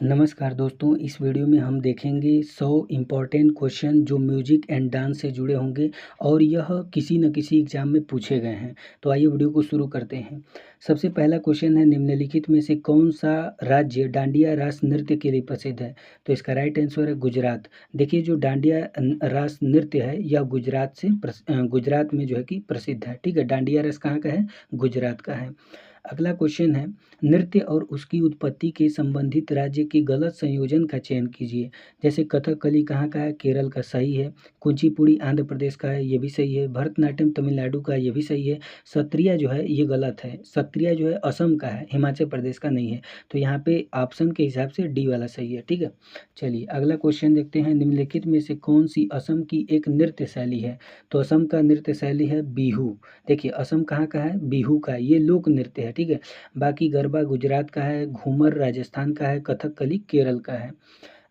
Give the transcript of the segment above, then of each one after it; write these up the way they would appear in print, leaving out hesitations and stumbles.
नमस्कार दोस्तों, इस वीडियो में हम देखेंगे 100 इम्पॉर्टेंट क्वेश्चन जो म्यूजिक एंड डांस से जुड़े होंगे और यह किसी न किसी एग्जाम में पूछे गए हैं। तो आइए वीडियो को शुरू करते हैं। सबसे पहला क्वेश्चन है, निम्नलिखित में से कौन सा राज्य डांडिया रास नृत्य के लिए प्रसिद्ध है? तो इसका राइट आंसर है गुजरात। देखिए, जो डांडिया रास नृत्य है यह गुजरात में जो है कि प्रसिद्ध है। ठीक है, डांडिया रास कहाँ का है? गुजरात का है। अगला क्वेश्चन है, नृत्य और उसकी उत्पत्ति के संबंधित राज्य के गलत संयोजन का चयन कीजिए। जैसे कथकली कहाँ का है? केरल का, सही है। कुचिपुड़ी आंध्र प्रदेश का है, ये भी सही है। भरतनाट्यम तमिलनाडु का, ये भी सही है। सत्रिया जो है ये गलत है। सत्रिया जो है असम का है, हिमाचल प्रदेश का नहीं है। तो यहाँ पे ऑप्शन के हिसाब से डी वाला सही है। ठीक है, चलिए अगला क्वेश्चन देखते हैं। निम्नलिखित में से कौन सी असम की एक नृत्य शैली है? तो असम का नृत्य शैली है बिहू। देखिए, असम कहाँ का है? बिहू का, ये लोक नृत्य है। ठीक है, बाकी गरबा गुजरात का है, घूमर राजस्थान का है, कथकली केरल का है।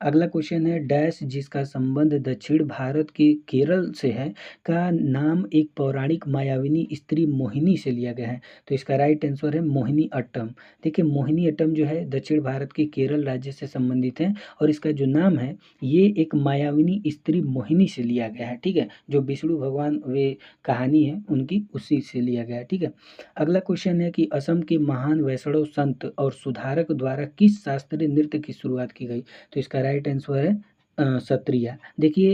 अगला क्वेश्चन है, डैश जिसका संबंध दक्षिण भारत के केरल से है का नाम एक पौराणिक मायाविनी स्त्री मोहिनी से लिया गया है। तो इसका राइट आंसर है मोहिनी अट्टम। देखिए, मोहिनी अट्टम जो है दक्षिण भारत के केरल राज्य से संबंधित है और इसका जो नाम है ये एक मायाविनी स्त्री मोहिनी से लिया गया है। ठीक है, जो विष्णु भगवान वे कहानी है उनकी, उसी से लिया गया है। ठीक है, अगला क्वेश्चन है कि असम के महान वैष्णव संत और सुधारक द्वारा किस शास्त्रीय नृत्य की शुरुआत की गई? तो इसका राइट आंसर है सत्रिया। देखिए,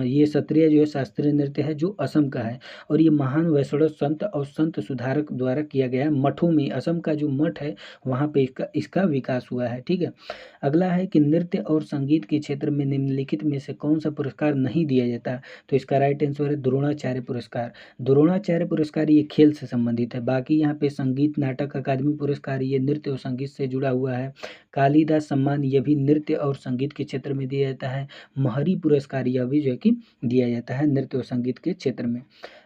ये सत्रिया जो है शास्त्रीय नृत्य है जो असम का है और ये महान वैष्णव संत और संत सुधारक द्वारा किया गया है। मठों में, असम का जो मठ है वहाँ पे इसका विकास हुआ है। ठीक है, अगला है कि नृत्य और संगीत के क्षेत्र में निम्नलिखित में से कौन सा पुरस्कार नहीं दिया जाता? तो इसका राइट आंसर है द्रोणाचार्य पुरस्कार। द्रोणाचार्य पुरस्कार ये खेल से संबंधित है। बाकी यहाँ पे संगीत नाटक अकादमी पुरस्कार ये नृत्य और संगीत से जुड़ा हुआ है। कालिदास सम्मान ये भी नृत्य और संगीत के क्षेत्र में दिया जाता है। महरी पुरस्कार यह भी जो है कि दिया जाता है नृत्य और संगीत के क्षेत्र में।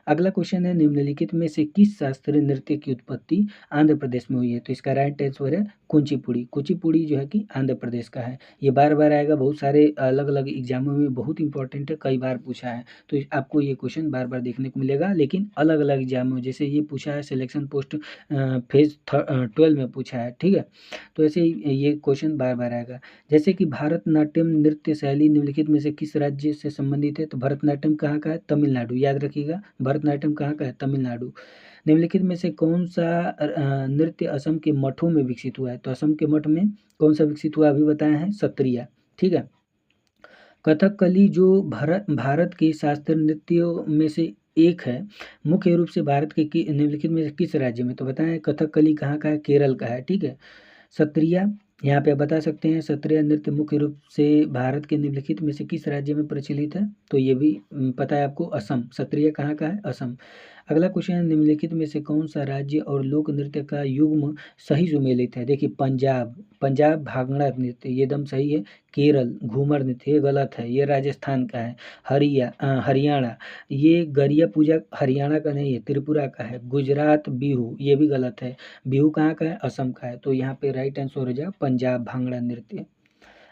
अगला क्वेश्चन है, निम्नलिखित में से किस शास्त्रीय नृत्य की उत्पत्ति आंध्र प्रदेश में हुई है? तो इसका राइट आंसर है कुचिपुड़ी। कुचिपुड़ी जो है कि आंध्र प्रदेश का है। ये बार बार आएगा, बहुत सारे अलग अलग एग्जामों में बहुत इंपॉर्टेंट है, कई बार पूछा है। तो आपको ये क्वेश्चन बार बार देखने को मिलेगा, लेकिन अलग अलग एग्जाम में, जैसे ये पूछा है सिलेक्शन पोस्ट फेज 12 में पूछा है। ठीक है, तो ऐसे ही ये क्वेश्चन बार बार आएगा। जैसे कि भरतनाट्यम नृत्य शैली निम्नलिखित में से किस राज्य से संबंधित है? तो भरतनाट्यम कहाँ का है? तमिलनाडु। याद रखिएगा, भरतनाट्यम कहाँ का है? तमिलनाडु। निम्नलिखित में से कौन सा नृत्य असम के मठों में विकसित हुआ है? तो असम के मठ में कौन सा विकसित हुआ, अभी बताया है, सत्रिया। ठीक है, कथकली जो भारत के शास्त्रीय नृत्यों में से एक है, मुख्य रूप से भारत के निम्नलिखित में से किस राज्य में? तो बताएं, कथकली कहाँ का है? केरल का है। ठीक है, सत्रिया, यहाँ पे आप बता सकते हैं सत्रिया नृत्य मुख्य रूप से भारत के निम्नलिखित में से किस राज्य में प्रचलित है? तो ये भी पता है आपको, असम। सत्रिया कहाँ का है? असम। अगला क्वेश्चन है, निम्नलिखित में से कौन सा राज्य और लोक नृत्य का युग्म सही सुमेलित है? देखिए, पंजाब, पंजाब भांगड़ा नृत्य ये एकदम सही है। केरल घूमर नृत्य ये गलत है, ये राजस्थान का है। हरियाणा, ये गरिया पूजा हरियाणा का नहीं है, त्रिपुरा का है। गुजरात बिहू ये भी गलत है। बिहू कहाँ का है? असम का है। तो यहाँ पे राइट आंसर हो जाए पंजाब भांगड़ा नृत्य।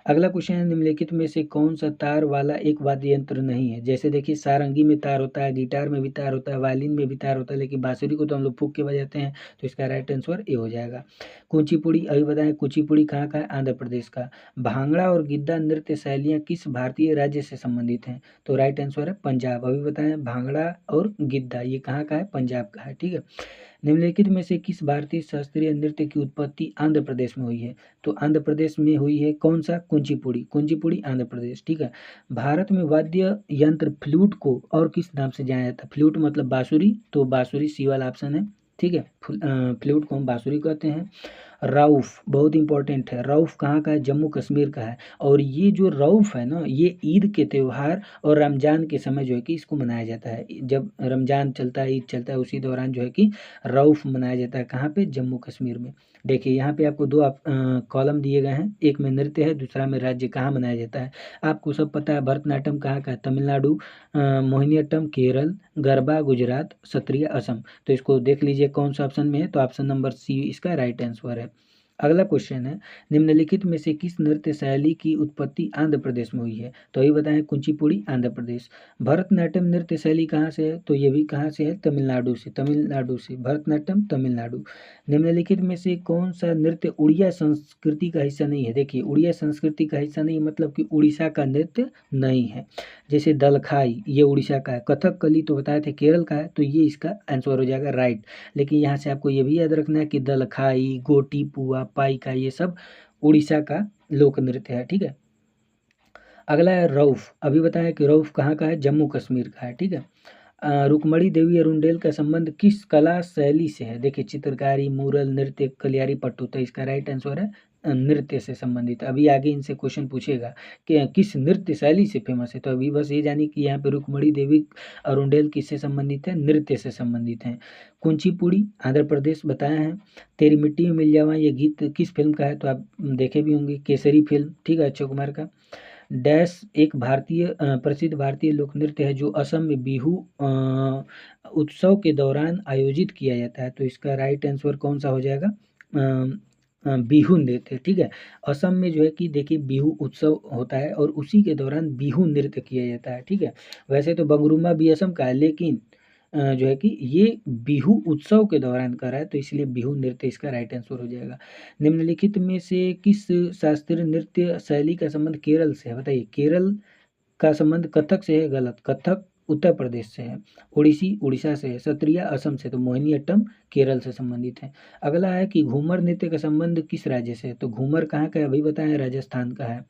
अगला क्वेश्चन है, निम्नलिखित में से कौन सा तार वाला एक वाद्य यंत्र नहीं है? जैसे देखिए, सारंगी में तार होता है, गिटार में भी तार होता है, वायलिन में भी तार होता है, लेकिन बांसुरी को तो हम लोग फूंक के बजाते हैं। तो इसका राइट आंसर ए हो जाएगा। कुचिपुड़ी, अभी बताएं कुचिपुड़ी कहाँ का है? आंध्र प्रदेश का। भांगड़ा और गिद्दा नृत्य शैलियाँ किस भारतीय राज्य से संबंधित हैं? तो राइट आंसर है पंजाब। अभी बताएं, भांगड़ा और गिद्दा ये कहाँ का है? पंजाब का है। ठीक है, निम्नलिखित में से किस भारतीय शास्त्रीय नृत्य की उत्पत्ति आंध्र प्रदेश में हुई है? तो आंध्र प्रदेश में हुई है कौन सा? कुचिपुड़ी। कुचिपुड़ी आंध्र प्रदेश। ठीक है, भारत में वाद्य यंत्र फ्लूट को और किस नाम से जाना जाता है? फ्लूट मतलब बांसुरी, तो बांसुरी सी वाला ऑप्शन है। ठीक है, फ्लूट को हम बांसुरी कहते हैं। रऊफ बहुत इंपॉर्टेंट है। रऊफ कहाँ का है? जम्मू कश्मीर का है। और ये जो रऊफ है ना, ये ईद के त्यौहार और रमजान के समय जो है कि इसको मनाया जाता है। जब रमजान चलता है, ईद चलता है, उसी दौरान जो है कि रऊफ मनाया जाता है। कहाँ पे? जम्मू कश्मीर में। देखिए, यहाँ पे आपको दो कॉलम दिए गए हैं, एक में नृत्य है, दूसरा में राज्य कहाँ मनाया जाता है। आपको सब पता है, भरतनाट्यम कहाँ का है? तमिलनाडु। मोहिनीअट्टम केरल, गरबा गुजरात, सत्रिया असम। तो इसको देख लीजिए कौन सा ऑप्शन में है। तो ऑप्शन नंबर सी इसका राइट आंसर है। अगला क्वेश्चन है, निम्नलिखित में से किस नृत्य शैली की उत्पत्ति आंध्र प्रदेश में हुई है? तो ये बताएं, कुचिपुड़ी आंध्र प्रदेश। भरतनाट्यम नृत्य शैली कहाँ से है? तो ये भी कहाँ से है? तमिलनाडु से। तमिलनाडु से भरतनाट्यम, तमिलनाडु। निम्नलिखित में से कौन सा नृत्य उड़िया संस्कृति का हिस्सा नहीं है? देखिए, उड़िया संस्कृति का हिस्सा नहीं मतलब कि उड़ीसा का नृत्य नहीं है। जैसे दलखाई, ये उड़ीसा का है। कथकली तो बताए थे केरल का है, तो ये इसका आंसर हो जाएगा राइट। लेकिन यहाँ से आपको ये भी याद रखना है कि दलखाई, गोटी पुआ, पाइका, ये सब उड़ीसा का लोक नृत्य है। ठीक है। अगला है रऊफ। अभी बताया कि रऊफ कहाँ का है? जम्मू कश्मीर का है। ठीक है। रुक्मणी देवी अरुंडेल का संबंध किस कला शैली से है? देखिए, चित्रकारी, मूरल, नृत्य, कलियारी पट्टू। तो इसका राइट आंसर है नृत्य से संबंधित। अभी आगे इनसे क्वेश्चन पूछेगा कि किस नृत्य शैली से फेमस है। तो अभी बस ये जानिए कि यहाँ पे रुक्मणी देवी अरुंडेल किससे संबंधित है? नृत्य से संबंधित है। कुचिपुड़ी आंध्र प्रदेश बताया है। तेरी मिट्टी में मिल जावा, ये गीत किस फिल्म का है? तो आप देखे भी होंगे, केसरी फिल्म। ठीक है, अक्षय कुमार का। डैश एक भारतीय प्रसिद्ध भारतीय लोक नृत्य है जो असम में बिहू उत्सव के दौरान आयोजित किया जाता है। तो इसका राइट आंसर कौन सा हो जाएगा? बिहू नृत्य। ठीक है। असम में जो है कि देखिए बिहू उत्सव होता है और उसी के दौरान बिहू नृत्य किया जाता है। ठीक है। वैसे तो बंगरुम्बा भी असम का है, लेकिन जो है कि ये बिहू उत्सव के दौरान कर रहा है, तो इसलिए बिहू नृत्य इसका राइट आंसर हो जाएगा। निम्नलिखित में से किस शास्त्रीय नृत्य शैली का संबंध केरल से है? बताइए, केरल का संबंध कथक से है? गलत। कथक उत्तर प्रदेश से है। ओडिसी उड़ीसा से है। सत्रिया असम से। तो मोहिनीअट्टम केरल से संबंधित है। अगला है कि घूमर नृत्य का संबंध किस राज्य से है? तो घूमर कहाँ का है? अभी बताएं, राजस्थान का है।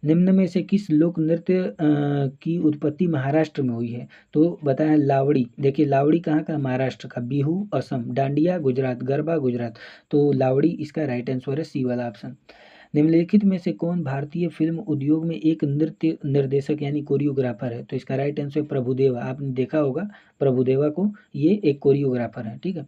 निम्न में से किस लोक नृत्य की उत्पत्ति महाराष्ट्र में हुई है? तो बताएं, लावड़ी। देखिए, लावड़ी कहाँ का? महाराष्ट्र का। बिहू असम, डांडिया गुजरात, गरबा गुजरात। तो लावड़ी इसका राइट आंसर है, सी वाला ऑप्शन। निम्नलिखित में से कौन भारतीय फिल्म उद्योग में एक नृत्य निर्देशक यानी कोरियोग्राफर है? तो इसका राइट आंसर प्रभुदेवा। आपने देखा होगा प्रभुदेवा को, ये एक कोरियोग्राफर है। ठीक है।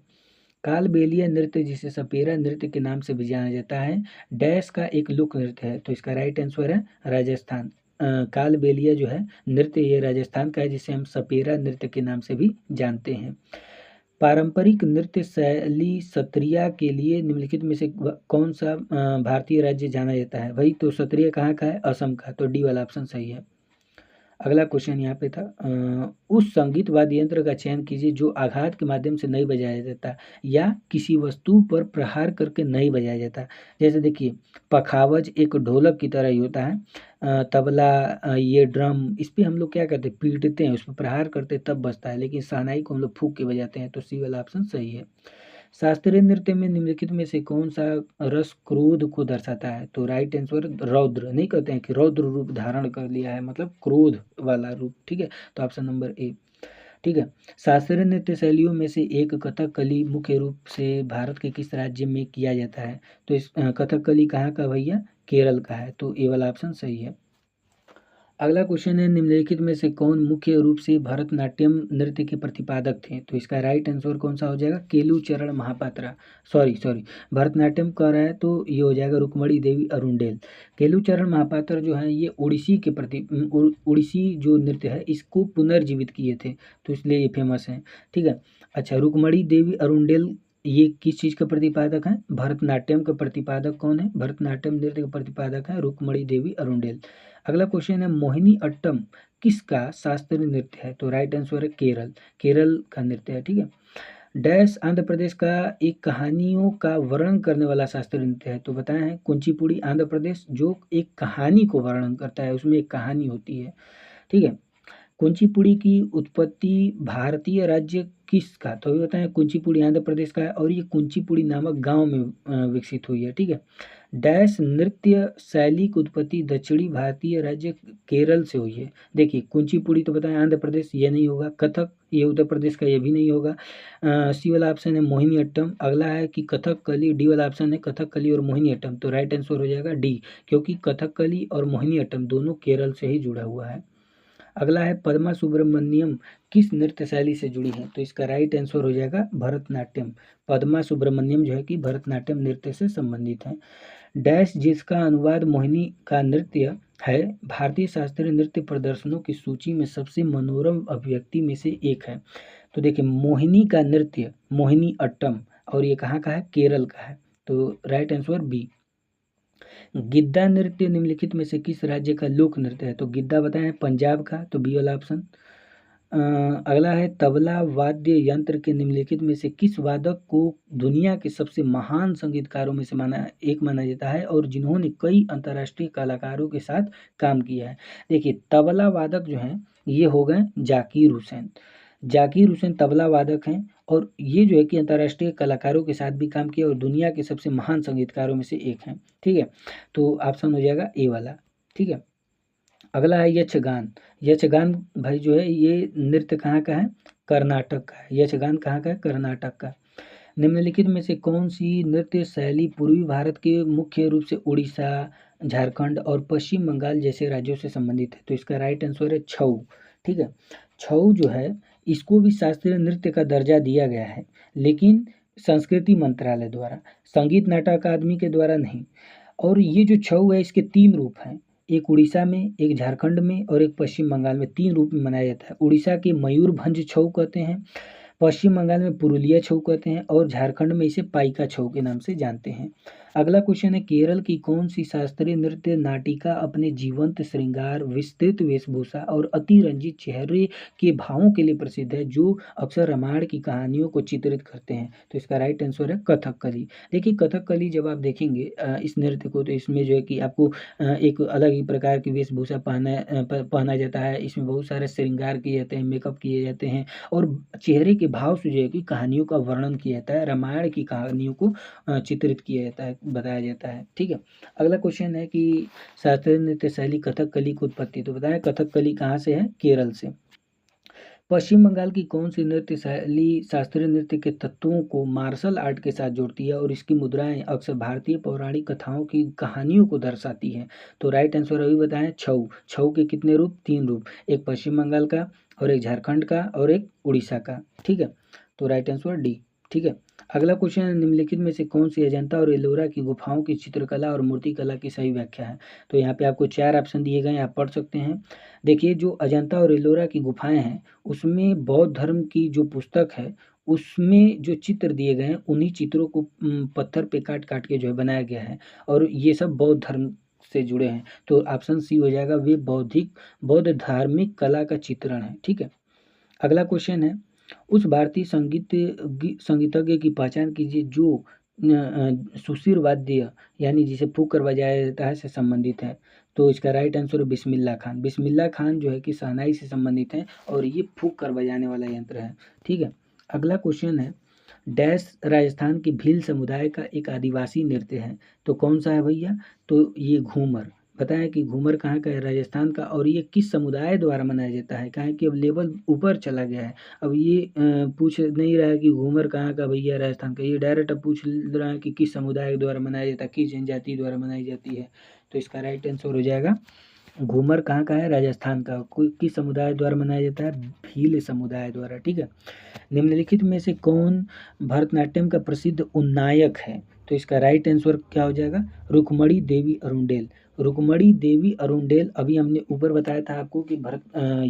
कालबेलिया नृत्य, जिसे सपेरा नृत्य के नाम से भी जाना जाता है, डैश का एक लोक नृत्य है। तो इसका राइट आंसर है राजस्थान। कालबेलिया जो है नृत्य, ये राजस्थान का है, जिसे हम सपेरा नृत्य के नाम से भी जानते हैं। पारंपरिक नृत्य शैली सत्रिया के लिए निम्नलिखित में से कौन सा भारतीय राज्य जाना जाता है? वही तो, सत्रिया कहाँ का है? असम का। तो डी वाला ऑप्शन सही है। अगला क्वेश्चन यहाँ पे था, उस संगीत वाद्य यंत्र का चयन कीजिए जो आघात के माध्यम से नहीं बजाया जाता या किसी वस्तु पर प्रहार करके नहीं बजाया जाता। जैसे देखिए, पखावज एक ढोलक की तरह ही होता है। तबला, ये ड्रम, इस पे हम लोग क्या करते हैं? पीटते हैं, उस पर प्रहार करते हैं तब बजता है, लेकिन शहनाई को हम लोग फूंक के बजाते हैं। तो सी वाला ऑप्शन सही है। शास्त्रीय नृत्य में निम्नलिखित में से कौन सा रस क्रोध को दर्शाता है? तो राइट आंसर रौद्र। नहीं कहते हैं कि रौद्र रूप धारण कर लिया है, मतलब क्रोध वाला रूप। ठीक है। तो ऑप्शन नंबर ए। ठीक है। शास्त्रीय नृत्य शैलियों में से एक कथकली मुख्य रूप से भारत के किस राज्य में किया जाता है? तो इस कथकली कहाँ का भैया? केरल का है। तो ए वाला ऑप्शन सही है। अगला क्वेश्चन है, निम्नलिखित में से कौन मुख्य रूप से भरतनाट्यम नृत्य के प्रतिपादक थे? तो इसका राइट आंसर कौन सा हो जाएगा? केलुचरण महापात्रा। सॉरी, भरतनाट्यम कह रहा है तो ये हो जाएगा रुक्मणी देवी अरुंडेल। केलुचरण महापात्र जो है ये उड़ीसी के प्रति उड़ीसी जो नृत्य है इसको पुनर्जीवित किए थे, तो इसलिए ये फेमस है। ठीक है। अच्छा, रुक्मणी देवी अरुंडेल ये किस चीज़ का प्रतिपादक है? भरतनाट्यम का प्रतिपादक कौन है? भरतनाट्यम नृत्य का प्रतिपादक है रुक्मणी देवी अरुंडेल। अगला क्वेश्चन है, मोहिनी अट्टम किसका शास्त्रीय नृत्य है? तो राइट आंसर है केरल। केरल का नृत्य है। ठीक है। डैश आंध्र प्रदेश का एक कहानियों का वर्णन करने वाला शास्त्रीय नृत्य है। तो बताए हैं कुचिपुड़ी आंध्र प्रदेश, जो एक कहानी को वर्णन करता है, उसमें एक कहानी होती है। ठीक है। कुचिपुड़ी की उत्पत्ति भारतीय राज्य किसका? तो अभी बताएं, कुचिपुड़ी आंध्र प्रदेश का है और ये कुचिपुड़ी नामक गांव में विकसित हुई है। ठीक है। डैश नृत्य शैली की उत्पत्ति दक्षिणी भारतीय राज्य केरल से हुई है। देखिए, कुचिपुड़ी तो बताएं आंध्र प्रदेश, ये नहीं होगा। कथक ये उत्तर प्रदेश का, ये भी नहीं होगा। सी वाला ऑप्शन है मोहिनीअट्टम। अगला है कि कथकली, डी वाला ऑप्शन है कथकली और मोहिनीअट्टम। तो राइट आंसर हो जाएगा डी, क्योंकि कथकली और मोहिनीअट्टम दोनों केरल से ही जुड़ा हुआ है। अगला है, पद्मा सुब्रमण्यम किस नृत्य शैली से जुड़ी है? तो इसका राइट आंसर हो जाएगा भरतनाट्यम। पद्मा सुब्रमण्यम जो है कि भरतनाट्यम नृत्य से संबंधित है। डैश जिसका अनुवाद मोहिनी का नृत्य है भारतीय शास्त्रीय नृत्य प्रदर्शनों की सूची में सबसे मनोरम अभिव्यक्ति में से एक है। तो देखिए, मोहिनी का नृत्य मोहिनी अट्टम, और ये कहाँ का है? केरल का है। तो राइट आंसर बी। गिद्दा नृत्य निम्नलिखित में से किस राज्य का लोक नृत्य है? तो गिद्दा बताएं पंजाब का, तो बी वाला ऑप्शन। अगला है तबला वाद्य यंत्र के निम्नलिखित में से किस वादक को दुनिया के सबसे महान संगीतकारों में से माना जाता है और जिन्होंने कई अंतर्राष्ट्रीय कलाकारों के साथ काम किया है? देखिए तबला वादक जो हैं ये हो गए जाकिर हुसैन। जाकिर हुसैन तबला वादक हैं और ये जो है कि अंतर्राष्ट्रीय कलाकारों के साथ भी काम किया और दुनिया के सबसे महान संगीतकारों में से एक हैं। ठीक है, तो ऑप्शन हो जाएगा ए वाला। ठीक है, अगला है यक्षगान। यक्षगान भाई जो है ये नृत्य कहाँ का है? कर्नाटक का है। यक्षगान कहाँ का है? कर्नाटक का। निम्नलिखित में से कौन सी नृत्य शैली पूर्वी भारत के मुख्य रूप से उड़ीसा, झारखंड और पश्चिम बंगाल जैसे राज्यों से संबंधित है? तो इसका राइट आंसर है छऊ। ठीक है, छऊ जो है इसको भी शास्त्रीय नृत्य का दर्जा दिया गया है, लेकिन संस्कृति मंत्रालय द्वारा, संगीत नाटक अकादमी के द्वारा नहीं। और ये जो छऊ है इसके 3 रूप हैं, एक उड़ीसा में, एक झारखंड में और एक पश्चिम बंगाल में, 3 रूप में मनाया जाता है। उड़ीसा के मयूरभंज छऊ कहते हैं, पश्चिम बंगाल में पुरुलिया छऊ कहते हैं और झारखंड में इसे पाइका छऊ के नाम से जानते हैं। अगला क्वेश्चन है केरल की कौन सी शास्त्रीय नृत्य नाटिका अपने जीवंत श्रृंगार, विस्तृत वेशभूषा और अतिरंजित चेहरे के भावों के लिए प्रसिद्ध है, जो अक्सर रामायण की कहानियों को चित्रित करते हैं? तो इसका राइट आंसर है कथकली। देखिए कथकली जब आप देखेंगे इस नृत्य को, तो इसमें जो है कि आपको एक अलग ही प्रकार की वेशभूषा पहना जाता है। इसमें बहुत सारे श्रृंगार किए जाते हैं, मेकअप किए जाते हैं और चेहरे के भाव से जो है कि कहानियों का वर्णन किया जाता है, रामायण की कहानियों को चित्रित किया जाता है, बताया जाता है। ठीक है, अगला क्वेश्चन है कि शास्त्रीय नृत्य शैली कथकली की उत्पत्ति। तो बताएं कथकली कहाँ से है? केरल से। पश्चिम बंगाल की कौन सी नृत्य शैली शास्त्रीय नृत्य के तत्वों को मार्शल आर्ट के साथ जोड़ती है और इसकी मुद्राएं अक्सर भारतीय पौराणिक कथाओं की कहानियों को दर्शाती हैं? तो राइट आंसर अभी बताएं छऊ। छऊ के कितने रूप? 3 रूप, एक पश्चिम बंगाल का और एक झारखंड का और एक उड़ीसा का। ठीक है, तो राइट आंसर डी। ठीक है, अगला क्वेश्चन है निम्नलिखित में से कौन सी अजंता और एलोरा की गुफाओं की चित्रकला और मूर्तिकला की सही व्याख्या है? तो यहाँ पे आपको 4 ऑप्शन दिए गए हैं, आप पढ़ सकते हैं। देखिए जो अजंता और एलोरा की गुफाएं हैं उसमें बौद्ध धर्म की जो पुस्तक है उसमें जो चित्र दिए गए हैं उन्हीं चित्रों को पत्थर पे काट काट के जो है बनाया गया है और ये सब बौद्ध धर्म से जुड़े हैं। तो ऑप्शन सी हो जाएगा, वे बौद्ध धार्मिक कला का चित्रण है। ठीक है, अगला क्वेश्चन है उस भारतीय संगीतज्ञ की पहचान कीजिए जो सुशीर वाद्य यानी जिसे फूंक कर बजाया जाता है से संबंधित है? तो इसका राइट आंसर है बिस्मिल्लाह खान। बिस्मिल्लाह खान जो है कि शहनाई से संबंधित है और ये फूंक कर बजाने वाला यंत्र है। ठीक है, अगला क्वेश्चन है डैश राजस्थान के भील समुदाय का एक आदिवासी नृत्य है, तो कौन सा है भैया? तो ये घूमर। बताएं कि घूमर कहाँ का है? राजस्थान का। और ये किस समुदाय द्वारा मनाया जाता है? कहाँ कि अब लेवल ऊपर चला गया है, अब ये पूछ नहीं रहा है कि घूमर कहाँ का भैया राजस्थान का, ये डायरेक्ट अब पूछ रहा है कि किस समुदाय द्वारा मनाया जाता है, किस जनजाति द्वारा मनाई जाती है? तो इसका राइट आंसर हो जाएगा घूमर कहाँ का है? राजस्थान का। कोई किस समुदाय द्वारा मनाया जाता है? भील समुदाय द्वारा। ठीक है, निम्नलिखित में से कौन भरतनाट्यम का प्रसिद्ध उन्नायक है? तो इसका राइट आंसर क्या हो जाएगा? रुक्मणी देवी अरुंडेल। रुक्मणी देवी अरुंडेल, अभी हमने ऊपर बताया था आपको कि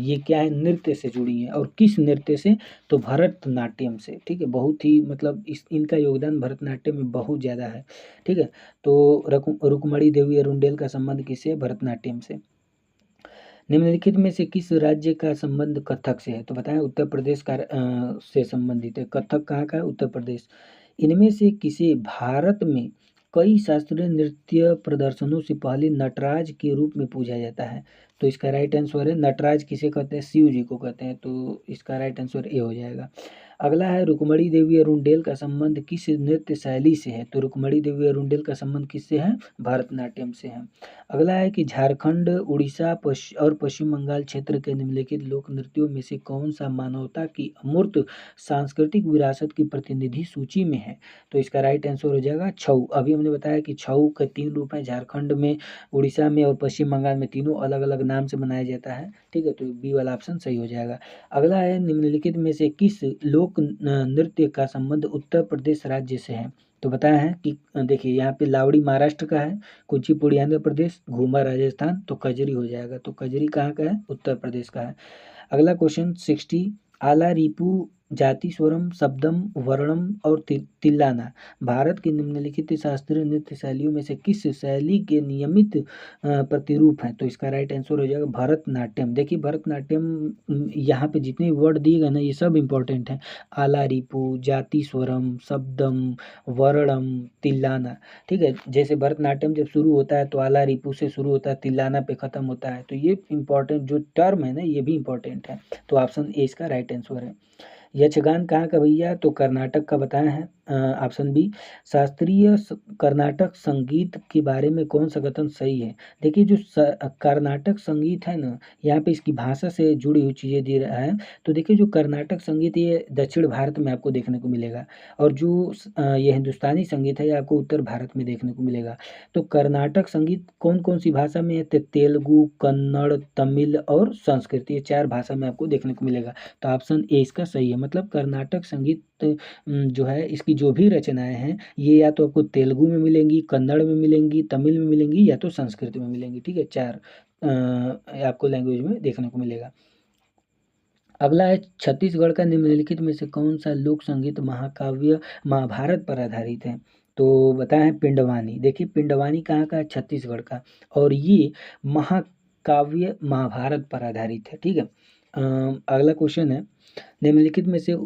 ये क्या है, नृत्य से जुड़ी है और किस नृत्य से? तो भरतनाट्यम से। ठीक है, बहुत ही मतलब इनका योगदान भरतनाट्यम में बहुत ज़्यादा है। ठीक है, तो रुक्मणी देवी अरुंडेल का संबंध किससे? भरतनाट्यम से। निम्नलिखित में से किस राज्य का संबंध कथक से है? तो बताएं उत्तर प्रदेश का से संबंधित है। कथक कहाँ का है? उत्तर प्रदेश। इनमें से किसे भारत में कई शास्त्रीय नृत्य प्रदर्शनों से पहले नटराज के रूप में पूजा जाता है? तो इसका राइट आंसर है नटराज किसे कहते हैं? शिव जी को कहते हैं। तो इसका राइट आंसर ए हो जाएगा। अगला है रुक्मणी देवी अरुंडेल का संबंध किस नृत्य शैली से है? तो रुक्मणी देवी अरुंडेल का संबंध किससे है? भरतनाट्यम से है। अगला है कि झारखंड, उड़ीसा और पश्चिम बंगाल क्षेत्र के निम्नलिखित लोक नृत्यों में से कौन सा मानवता की अमूर्त सांस्कृतिक विरासत की प्रतिनिधि सूची में है? तो इसका राइट आंसर हो जाएगा छऊ। अभी हमने बताया कि छऊ के 3 रूप हैं, झारखंड में, उड़ीसा में और पश्चिम बंगाल में, तीनों अलग अलग नाम से मनाया जाता है। ठीक है, तो बी वाला ऑप्शन सही हो जाएगा। अगला है निम्नलिखित में से किस लोक नृत्य का संबंध उत्तर प्रदेश राज्य से है? तो बताया है कि देखिए यहाँ पे लावड़ी महाराष्ट्र का है, कुचिपुड़ी आंध्र प्रदेश, घूमर राजस्थान, तो कजरी हो जाएगा। तो कजरी कहाँ का है? उत्तर प्रदेश का है। अगला क्वेश्चन 60, आला रिपू जाति स्वरम, शब्दम, वर्णम और तिल्लाना भारत की निम्नलिखित शास्त्रीय नृत्य शैलियों में से किस शैली के नियमित प्रतिरूप हैं? तो इसका राइट आंसर हो जाएगा भरतनाट्यम। देखिए भरतनाट्यम यहाँ पे जितने वर्ड दिए गए ना ये सब इंपॉर्टेंट हैं। आलारिपु, जाति स्वरम, शब्दम, वर्णम, तिल्लाना। ठीक है, जैसे भरतनाट्यम जब शुरू होता है तो आलारिपु से शुरू होता है, तिल्लाना पे खत्म होता है। तो ये इंपॉर्टेंट जो टर्म है ना ये भी इंपॉर्टेंट है। तो ऑप्शन ए इसका राइट आंसर है। यक्षगान कहाँ का भैया? तो कर्नाटक का बताया है। Option B. शास्त्रीय कर्नाटक संगीत के बारे में कौन सा कथन सही है? देखिए जो कर्नाटक संगीत है ना यहाँ पे इसकी भाषा से जुड़ी हुई चीज़ें दे रहा है। तो देखिए जो कर्नाटक संगीत ये दक्षिण भारत में आपको देखने को मिलेगा और जो ये हिंदुस्तानी संगीत है ये आपको उत्तर भारत में देखने को मिलेगा। तो कर्नाटक संगीत कौन कौन सी भाषा में है? तेलुगु, कन्नड़, तमिल और संस्कृत, ये 4 भाषा में आपको देखने को मिलेगा। तो ऑप्शन ए इसका सही है। मतलब कर्नाटक संगीत जो है इसकी जो भी रचनाएं हैं ये या तो आपको तेलुगु में मिलेंगी, कन्नड़ में मिलेंगी, तमिल में मिलेंगी या तो संस्कृत में मिलेंगी। ठीक है, 4 आपको लैंग्वेज में देखने को मिलेगा। अगला है छत्तीसगढ़ का निम्नलिखित में से कौन सा लोक संगीत महाकाव्य महाभारत पर आधारित है? तो बताया है पिंडवानी। देखिए पिंडवानी कहाँ का है? छत्तीसगढ़ का और ये महाकाव्य महाभारत पर आधारित है। ठीक है, अगला क्वेश्चन है निम्नलिखित में से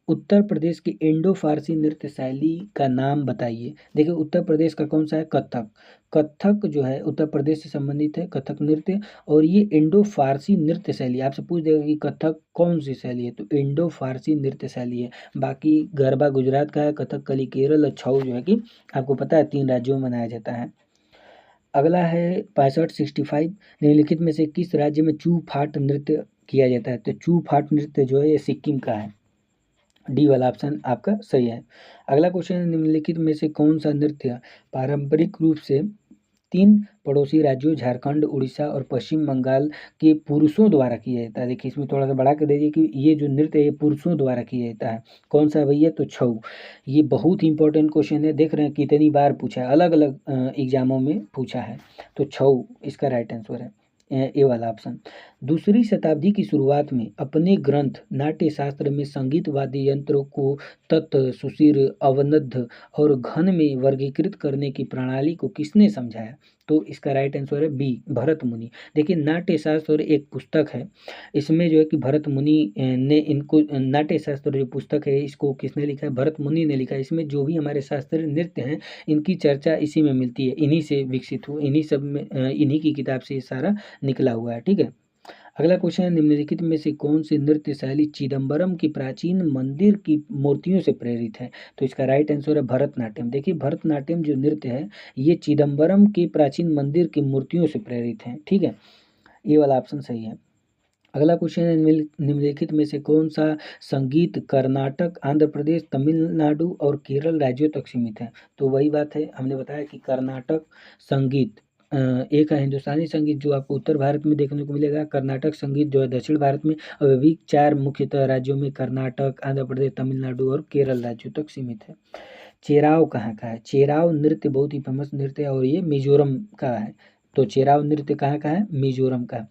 उत्तर प्रदेश की इंडो फारसी नृत्य शैली का नाम बताइए। देखिए उत्तर प्रदेश का कौन सा है? कथक। कथक जो है उत्तर प्रदेश से संबंधित है, कथक नृत्य। और ये इंडो फारसी नृत्य शैली, आपसे पूछ देगा कि कथक कौन सी शैली है, तो इंडो फारसी नृत्य शैली है। बाकी गरबा गुजरात का है, कथकली केरल और छऊ जो है कि आपको पता है 3 राज्यों में मनाया जाता है। अगला है 65 निम्नलिखित में से किस राज्य में चू फाट नृत्य किया जाता है? तो चू फाट नृत्य जो है ये सिक्किम का है। डी वाला ऑप्शन आपका सही है। अगला क्वेश्चन है निम्नलिखित में से कौन सा नृत्य पारंपरिक रूप से 3 पड़ोसी राज्यों झारखंड, उड़ीसा और पश्चिम बंगाल के पुरुषों द्वारा किया जाता है? देखिए इसमें थोड़ा सा बढ़ा कर दीजिए कि ये जो नृत्य है ये पुरुषों द्वारा किया जाता है। कौन सा है भैया? तो छऊ। ये बहुत ही इंपॉर्टेंट क्वेश्चन है, देख रहे हैं कितनी बार पूछा है, अलग अलग एग्जामों में पूछा है। तो छऊ इसका राइट आंसर है, ए वाला ऑप्शन। दूसरी शताब्दी की शुरुआत में अपने ग्रंथ नाट्य शास्त्र में संगीत वाद्य यंत्रों को तत्, सुशिर, अवनद्ध और घन में वर्गीकृत करने की प्रणाली को किसने समझाया? तो इसका राइट आंसर है बी, भरत मुनि। देखिए नाट्य शास्त्र एक पुस्तक है, इसमें जो है कि भरत मुनि ने इनको नाट्य शास्त्र जो पुस्तक है इसको किसने लिखा है? भरत मुनि ने लिखा है। इसमें जो भी हमारे शास्त्रीय नृत्य हैं इनकी चर्चा इसी में मिलती है, इन्हीं से विकसित हुआ, इन्हीं सब में इन्हीं की किताब से ये सारा निकला हुआ है। ठीक है, अगला क्वेश्चन है निम्नलिखित में से कौन सी नृत्य शैली चिदम्बरम की प्राचीन मंदिर की मूर्तियों से प्रेरित है? तो इसका राइट आंसर है भरतनाट्यम। देखिए भरतनाट्यम जो नृत्य है ये चिदम्बरम की प्राचीन मंदिर की मूर्तियों से प्रेरित है। ठीक है, ये वाला ऑप्शन सही है। अगला क्वेश्चन है निम्नलिखित में से कौन सा संगीत कर्नाटक, आंध्र प्रदेश, तमिलनाडु और केरल राज्यों तक सीमित है? तो वही बात है, हमने बताया कि कर्नाटक संगीत एक है हिंदुस्तानी संगीत जो आपको उत्तर भारत में देखने को मिलेगा, कर्नाटक संगीत जो है दक्षिण भारत में, और वे भी 4 मुख्यतः राज्यों में कर्नाटक, आंध्र प्रदेश, तमिलनाडु और केरल राज्यों तक सीमित है। चेराव कहाँ का है? चेराव नृत्य बहुत ही फेमस नृत्य है और ये मिजोरम का है। तो चेराव नृत्य कहाँ का है? मिजोरम का।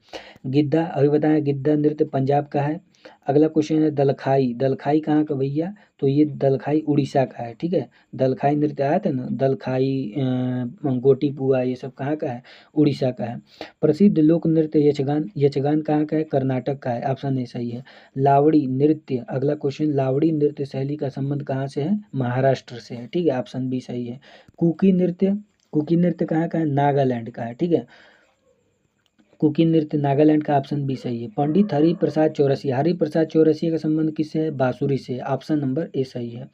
गिद्धा अभी बताया, गिद्धा नृत्य पंजाब का है। अगला क्वेश्चन है दलखाई। दलखाई कहाँ का भैया? तो ये दलखाई उड़ीसा का है। ठीक है, दलखाई नृत्य आया था ना, दलखाई गोटी पुआ ये सब कहाँ का है? उड़ीसा का है। प्रसिद्ध लोक नृत्य यक्षगान। यक्षगान कहाँ का है? कर्नाटक का है। ऑप्शन ए सही है। लावड़ी नृत्य, अगला क्वेश्चन, लावड़ी नृत्य शैली का संबंध कहाँ से है? महाराष्ट्र से है। ठीक है, ऑप्शन बी सही है। कुकी नृत्य, कुकी नृत्य कहाँ का है? नागालैंड का है। ठीक है, कुकी नृत्य नागालैंड का, ऑप्शन बी सही है। पंडित हरिप्रसाद चौरसिया, हरिप्रसाद चौरसिया का संबंध किससे है? बांसुरी से। ऑप्शन नंबर ए सही है।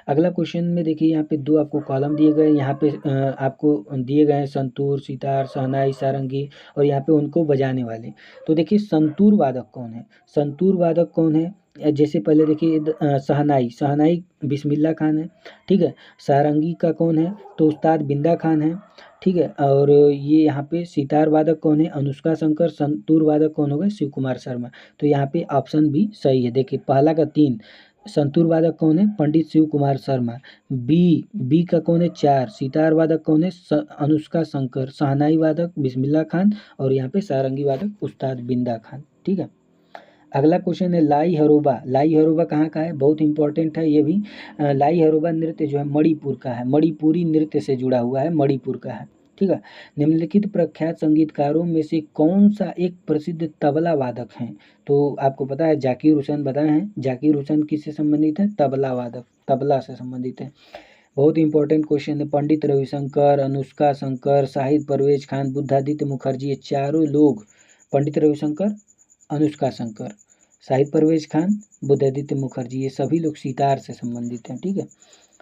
अगला क्वेश्चन में देखिए यहाँ पे 2 आपको कॉलम दिए गए, यहाँ पे आपको दिए गए हैं संतूर, सितार, शहनाई, सारंगी और यहाँ पे उनको बजाने वाले। तो देखिए संतूर वादक कौन है? संतूर वादक कौन है? जैसे पहले देखिए शहनाई, शहनाई बिस्मिल्लाह खान है। ठीक है, सारंगी का कौन है? तो उस्ताद बिंदा खान है। ठीक है, और ये यहाँ पे सितार वादक कौन है? अनुष्का शंकर। संतूर वादक कौन हो गए? शिव कुमार शर्मा। तो यहाँ पे ऑप्शन भी सही है। देखिए पहला का 3, संतूर वादक कौन है? पंडित शिव कुमार शर्मा। बी का कौन है? 4, सितार वादक कौन है? अनुष्का शंकर। शहनाई वादक बिस्मिल्लाह खान और यहाँ पे सारंगी वादक उस्ताद बिंदा खान। ठीक है, अगला क्वेश्चन है लाई हरोबा। लाई हरोबा कहाँ का है, बहुत इंपॉर्टेंट है ये भी। लाई हरोबा नृत्य जो है मणिपुर का है, मणिपुरी नृत्य से जुड़ा हुआ है, मणिपुर का है। ठीक है। निम्नलिखित प्रख्यात संगीतकारों में से कौन सा एक प्रसिद्ध तबला वादक हैं? तो आपको पता है जाकिर हुसैन बताए हैं। जाकिर हुसैन किससे संबंधित है? तबला वादक, तबला से संबंधित है। बहुत इंपॉर्टेंट क्वेश्चन है। पंडित रविशंकर, अनुष्का शंकर, शाहिद परवेज खान, बुद्धादित्य मुखर्जी, ये चारों लोग, पंडित रविशंकर, अनुष्का शंकर, शाहिद परवेज खान, बुद्धादित्य मुखर्जी, ये सभी लोग सितार से संबंधित हैं। ठीक है।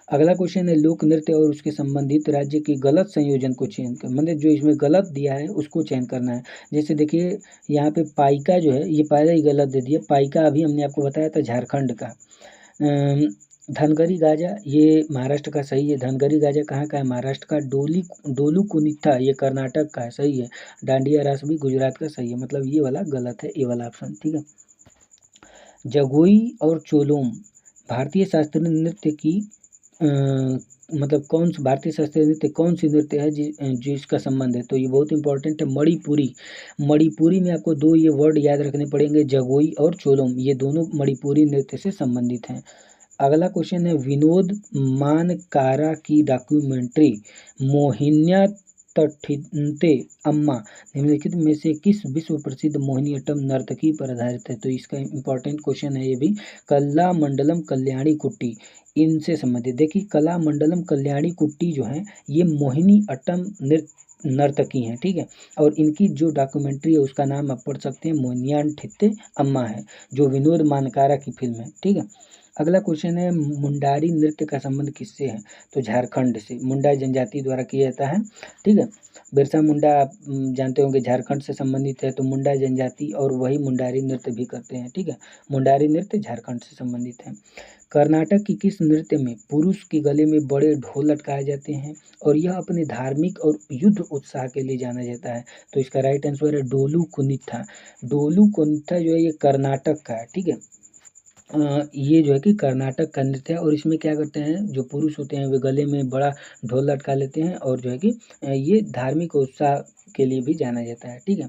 अगला क्वेश्चन है लोक नृत्य और उसके संबंधित राज्य के गलत संयोजन को चयन कर, मतलब जो इसमें गलत दिया है उसको चयन करना है। जैसे देखिए यहाँ पे पाइका जो है ये पहले ही गलत दे दिया। पाइका अभी हमने आपको बताया था झारखंड का। धनगरी गाजा ये महाराष्ट्र का सही है। धनगरी गाजा कहाँ का है? महाराष्ट्र का। डोलू कुनित्था ये कर्नाटक का है, सही है। डांडिया रास भी गुजरात का, सही है। मतलब ये वाला गलत है, ये वाला ऑप्शन। ठीक है। जगोई और चोलोम भारतीय शास्त्रीय नृत्य की मतलब कौन सी भारतीय शास्त्रीय नृत्य कौन सी नृत्य है जिसका संबंध है? तो ये बहुत इंपॉर्टेंट है, मणिपुरी। मणिपुरी में आपको दो ये वर्ड याद रखने पड़ेंगे, जगोई और चोलोम, ये दोनों मणिपुरी नृत्य से संबंधित हैं। अगला क्वेश्चन है विनोद मानकारा की डॉक्यूमेंट्री मोहिनीअट्टम अम्मा निम्नलिखित में से किस विश्व प्रसिद्ध मोहिनीअट्टम नर्तकी पर आधारित है? तो इसका इंपॉर्टेंट क्वेश्चन है ये भी। कला मंडलम कल्याणी कुट्टी इनसे संबंधित। देखिए कला मंडलम कल्याणी कुट्टी जो है ये मोहिनीअट्टम नर्तकी हैं। ठीक है। और इनकी जो डॉक्यूमेंट्री है उसका नाम आप पढ़ सकते हैं, मोहिनीअट्टम अम्मा है, जो विनोद मानकारा की फिल्म है। ठीक है। अगला क्वेश्चन है मुंडारी नृत्य का संबंध किससे है? तो झारखंड से, मुंडा जनजाति द्वारा किया जाता है। ठीक है। बिरसा मुंडा आप जानते होंगे झारखंड से संबंधित है, तो मुंडा जनजाति और वही मुंडारी नृत्य भी करते हैं। ठीक है। मुंडारी नृत्य झारखंड से संबंधित है। कर्नाटक की किस नृत्य में पुरुष के गले में बड़े ढोल लटकाए जाते हैं और यह अपने धार्मिक और युद्ध उत्साह के लिए जाना जाता है? तो इसका राइट आंसर है डोलू कुनित्था। डोलू कुनित्था जो है ये कर्नाटक का है। ठीक है। ये जो है कि कर्नाटक का नृत्य है और इसमें क्या करते हैं जो पुरुष होते हैं वे गले में बड़ा ढोल लटका लेते हैं और जो है कि ये धार्मिक उत्साह के लिए भी जाना जाता है। ठीक है।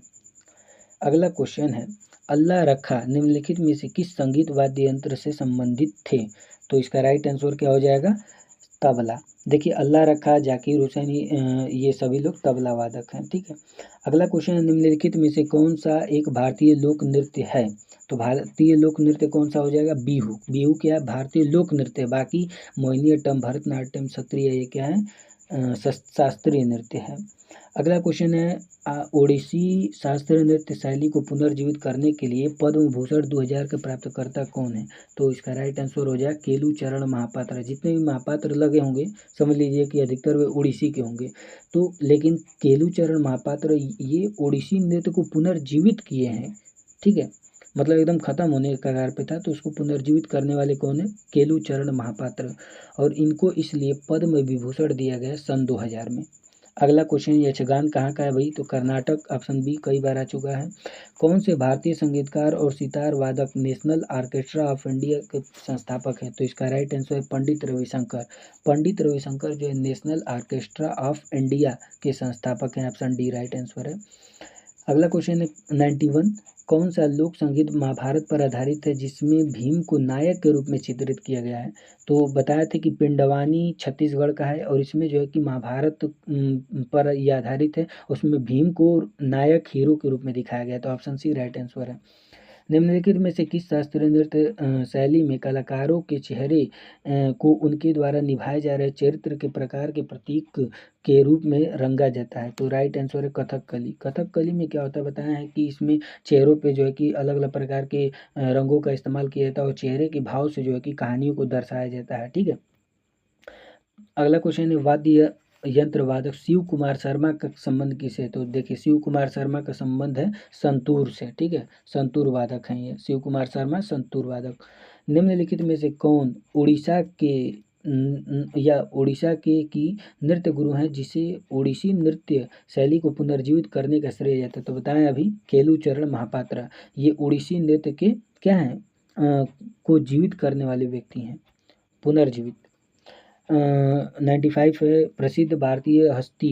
अगला क्वेश्चन है अल्लाह रखा निम्नलिखित में से किस संगीत वाद्य यंत्र से संबंधित थे? तो इसका राइट आंसर क्या हो जाएगा? तबला। देखिए अल्लाह रखा, जाकिर हुसैन ये सभी लोग तबला वादक हैं। ठीक है। अगला क्वेश्चन है निम्नलिखित में से कौन सा एक भारतीय लोक नृत्य है? तो भारतीय लोक नृत्य कौन सा हो जाएगा? बिहू। बिहू क्या है? भारतीय लोक नृत्य। बाकी मोहिनीअट्टम, भरतनाट्यम, सत्रिय ये क्या है? शास्त्रीय नृत्य है। अगला क्वेश्चन है ओडिसी शास्त्रीय नृत्य शैली को पुनर्जीवित करने के लिए पद्म भूषण 2000 के प्राप्तकर्ता कौन है? तो इसका राइट आंसर हो जाएगा केलू चरण महापात्र। जितने भी महापात्र लगे होंगे समझ लीजिए कि अधिकतर वे ओडिसी के होंगे। तो लेकिन केलू चरण महापात्र ये ओडिसी नृत्य को पुनर्जीवित किए हैं। ठीक है। मतलब एकदम खत्म होने के कगार पे था, तो उसको पुनर्जीवित करने वाले कौन है? केलू चरण महापात्र। और इनको इसलिए पद्म विभूषण दिया गया सन 2000 में। अगला क्वेश्चन यक्षगान कहाँ का है भाई? तो कर्नाटक, ऑप्शन बी कई बार आ चुका है। कौन से भारतीय संगीतकार और सितार वादक नेशनल ऑर्केस्ट्रा ऑफ इंडिया के संस्थापक हैं? तो इसका राइट आंसर है पंडित रविशंकर। पंडित रविशंकर जो है नेशनल ऑर्केस्ट्रा ऑफ इंडिया के संस्थापक हैं, ऑप्शन डी राइट आंसर है। अगला क्वेश्चन है 91 कौन सा लोक संगीत महाभारत पर आधारित है जिसमें भीम को नायक के रूप में चित्रित किया गया है? तो बताया था कि पिंडवानी छत्तीसगढ़ का है और इसमें जो है कि महाभारत पर यह आधारित है। उसमें भीम को नायक हीरो के रूप में दिखाया गया, तो ऑप्शन सी राइट आंसर है। निम्नलिखित में से किस शास्त्रीय नृत्य शैली में कलाकारों के चेहरे को उनके द्वारा निभाए जा रहे चरित्र के प्रकार के प्रतीक के रूप में रंगा जाता है? तो राइट आंसर है कथकली। कथकली में क्या होता है बताया है कि इसमें चेहरों पे जो है कि अलग अलग प्रकार के रंगों का इस्तेमाल किया जाता है और चेहरे के भाव से जो है कि कहानियों को दर्शाया जाता है। ठीक है। अगला क्वेश्चन है वाद्य यंत्र वादक शिव कुमार शर्मा का संबंध किससे? तो देखिए शिव कुमार शर्मा का संबंध है संतूर से। ठीक है। संतूर वादक हैं ये, शिव कुमार शर्मा संतूर वादक। निम्नलिखित में से कौन उड़ीसा के या उड़ीसा के की नृत्य गुरु हैं जिसे ओडिसी नृत्य शैली को पुनर्जीवित करने का श्रेय जाता है? तो बताएं अभी केलू चरण महापात्रा ये ओडिसी नृत्य के क्या हैं को जीवित करने वाले व्यक्ति हैं, पुनर्जीवित। 95 है प्रसिद्ध भारतीय हस्ती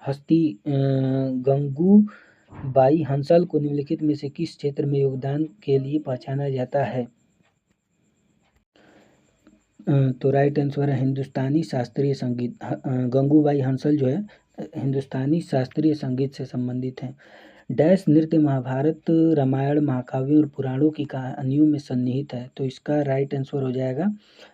हस्ती गंगू बाई हंसल को निम्नलिखित में से किस क्षेत्र में योगदान के लिए पहचाना जाता है? तो राइट आंसर है हिंदुस्तानी शास्त्रीय संगीत। गंगूबाई हंसल जो है हिंदुस्तानी शास्त्रीय संगीत से संबंधित हैं। डैश नृत्य महाभारत, रामायण, महाकाव्यों और पुराणों की कहानियों में सन्निहित है। तो इसका राइट आंसर हो जाएगा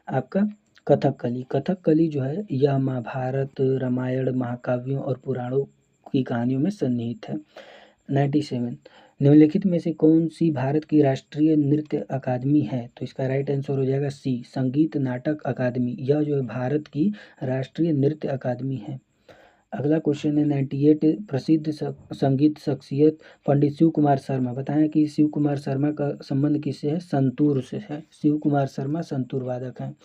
आपका कथकली। कथकली जो है यह महाभारत, रामायण, महाकाव्यों और पुराणों की कहानियों में सन्निहित है। 97 निम्नलिखित में से कौन सी भारत की राष्ट्रीय नृत्य अकादमी है? तो इसका राइट आंसर हो जाएगा सी, संगीत नाटक अकादमी। यह जो है भारत की राष्ट्रीय नृत्य अकादमी है। अगला क्वेश्चन है 98 प्रसिद्ध संगीत शख्सियत पंडित शिव कुमार शर्मा। बताएं कि शिव कुमार शर्मा का संबंध किससे है? संतूर से है। शिव कुमार शर्मा संतूर वादक हैं।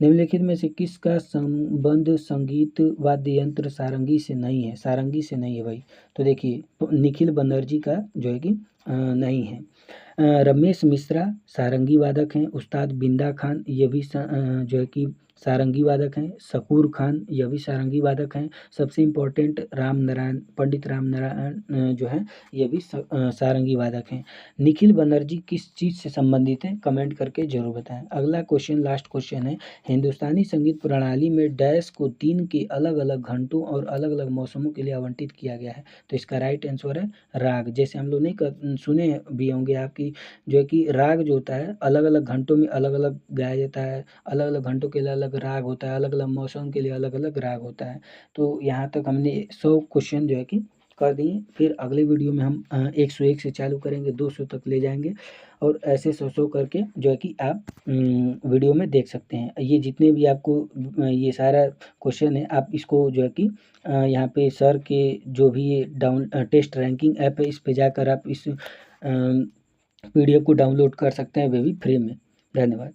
निम्नलिखित में से किसका संबंध संगीत वाद्य यंत्र सारंगी से नहीं है? सारंगी से नहीं है भाई। तो देखिए निखिल बनर्जी का जो है कि नहीं है। रमेश मिश्रा सारंगी वादक हैं। उस्ताद बिंदा खान ये भी जो है कि सारंगी वादक हैं। शकूर खान यह भी सारंगी वादक हैं। सबसे इम्पोर्टेंट राम नारायण, पंडित राम नारायण जो है ये भी सारंगी वादक हैं। निखिल बनर्जी किस चीज़ से संबंधित है? कमेंट करके जरूर बताएं। अगला क्वेश्चन लास्ट क्वेश्चन है, हिंदुस्तानी संगीत प्रणाली में डैश को दिन के अलग अलग घंटों और अलग अलग मौसमों के लिए आवंटित किया गया है। तो इसका राइट आंसर है राग। जैसे हम लोग नहीं सुने भी होंगे आपकी जो है कि राग जो होता है अलग अलग घंटों में अलग अलग गाया जाता है, अलग अलग घंटों के लिए अलग राग होता है, अलग अलग मौसम के लिए अलग अलग राग होता है। तो यहाँ तक हमने 100 क्वेश्चन जो है कि कर दिए। फिर अगले वीडियो में हम 101 से चालू करेंगे, 200 तक ले जाएंगे और ऐसे 100 करके जो है कि आप वीडियो में देख सकते हैं। ये जितने भी आपको ये सारा क्वेश्चन है आप इसको जो है कि यहाँ पे सर के जो भी ये टेस्ट रैंकिंग ऐप है इस पे जाकर आप इस पीडीएफ को डाउनलोड कर सकते हैं, वे भी फ्री में। धन्यवाद।